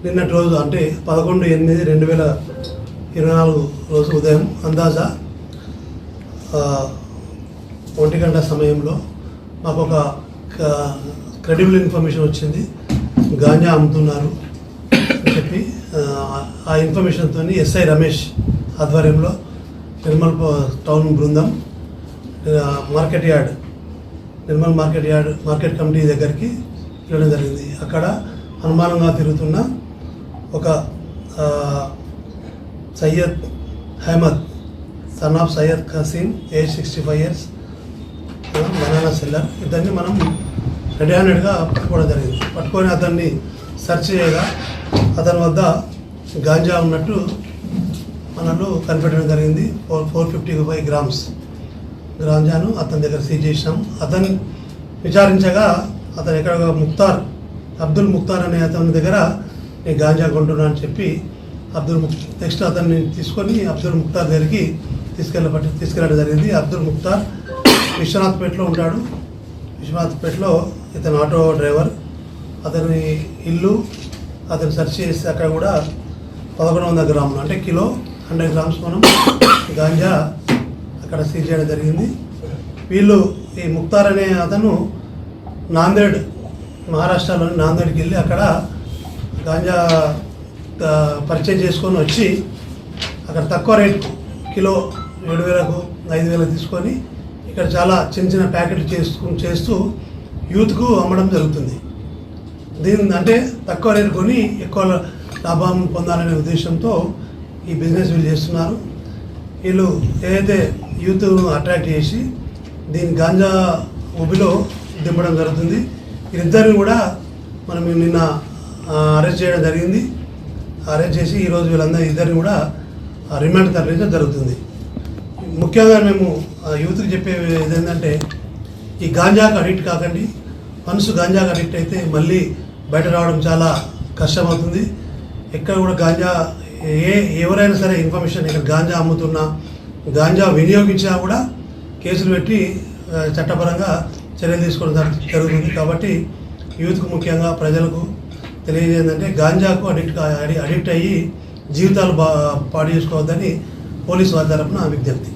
నిన్నటి రోజు అంటే 11/8/2024 రోజు ఉదయం అందాజా 1 గంట సమయంలో మాకు ఒక క్రెడిబుల్ ఇన్ఫర్మేషన్ వచ్చింది. గాంజా అమ్ముతున్నారు అని చెప్పి ఆ ఇన్ఫర్మేషన్తో ఎస్ఐ రమేష్ ఆధ్వర్యంలో నిర్మల్ టౌన్ బృందం నిర్మల్ మార్కెట్ కమిటీ దగ్గరికి వెళ్ళడం జరిగింది. అక్కడ అనుమానంగా తిరుగుతున్న ఒక Syed Ahmed son of Syed Khasim age 65 years banana seller. ఇతన్ని మనం రెడీ హ్యాండెడ్గా పట్టుకోవడం జరిగింది. పట్టుకొని అతన్ని సెర్చ్ చేయగా అతని వద్ద గాంజా ఉన్నట్టు మనలో కనిపెట్టడం జరిగింది. 455 grams గాంజాను అతని దగ్గర సీజ్ చేసినాం. అతన్ని విచారించగా అతను ఎక్కడ అబ్దుల్ ముక్తార్ అనే అతని దగ్గర నేను గాంజా కొంటున్నా అని చెప్పి నెక్స్ట్ అతన్ని తీసుకొని అబ్దుల్ ముక్తార్ దగ్గరికి తీసుకెళ్ళడం జరిగింది. అబ్దుల్ ముక్తార్ విశ్వనాథ్పేటలో ఉంటాడు. విశ్వనాథ్పేటలో ఇతను ఆటో డ్రైవర్. అతని ఇల్లు అతను సెర్చ్ చేసి అక్కడ కూడా 1100 grams అంటే కిలో 100 grams మనం గాంజా అక్కడ సీజ్ చేయడం జరిగింది. వీళ్ళు ఈ ముక్తార్ అనే అతను నాందేడ్ మహారాష్ట్రలోని నాందేడ్కి వెళ్ళి అక్కడ గాంజా పర్చేజ్ చేసుకొని వచ్చి అక్కడ తక్కువ రేటుకు కిలో 7,000కు 5,000 తీసుకొని ఇక్కడ చాలా చిన్న ప్యాకెట్లు చేస్తూ యూత్కు అమ్మడం జరుగుతుంది. అంటే తక్కువ రేటు కొని ఎక్కువ లాభం పొందాలనే ఉద్దేశంతో ఈ బిజినెస్ వీళ్ళు చేస్తున్నారు. వీళ్ళు ఏదైతే యూత్ అట్రాక్ట్ చేసి దీని గాంజా ఊబిలో దింపడం జరుగుతుంది. వీరిద్దరిని కూడా మనం నిన్న అరెస్ట్ చేయడం జరిగింది. అరెస్ట్ చేసి ఈరోజు ఇద్దరిని కూడా రిమాండ్ తరలించడం జరుగుతుంది. ముఖ్యంగా మేము యూత్కి చెప్పేది ఏంటంటే ఈ గాంజాకు అడిక్ట్ కాకండి. మనసు గాంజాకు అడిక్ట్ అయితే మళ్ళీ బయట రావడం చాలా కష్టమవుతుంది. ఎక్కడ కూడా గాంజా ఎవరైనా సరే ఇన్ఫర్మేషన్ ఇక్కడ గాంజా అమ్ముతున్నా గాంజా వినియోగించినా కూడా కేసులు పెట్టి చట్టపరంగా చర్యలు తీసుకోవడం జరుగుతుంది. కాబట్టి యూత్కు ముఖ్యంగా ప్రజలకు తెలియజేయందంటే గాంజాకు అడిక్ట్ అయ్యి జీవితాలు పాడు చేసుకోవద్దని పోలీసు వారి తరపున విజ్ఞప్తి.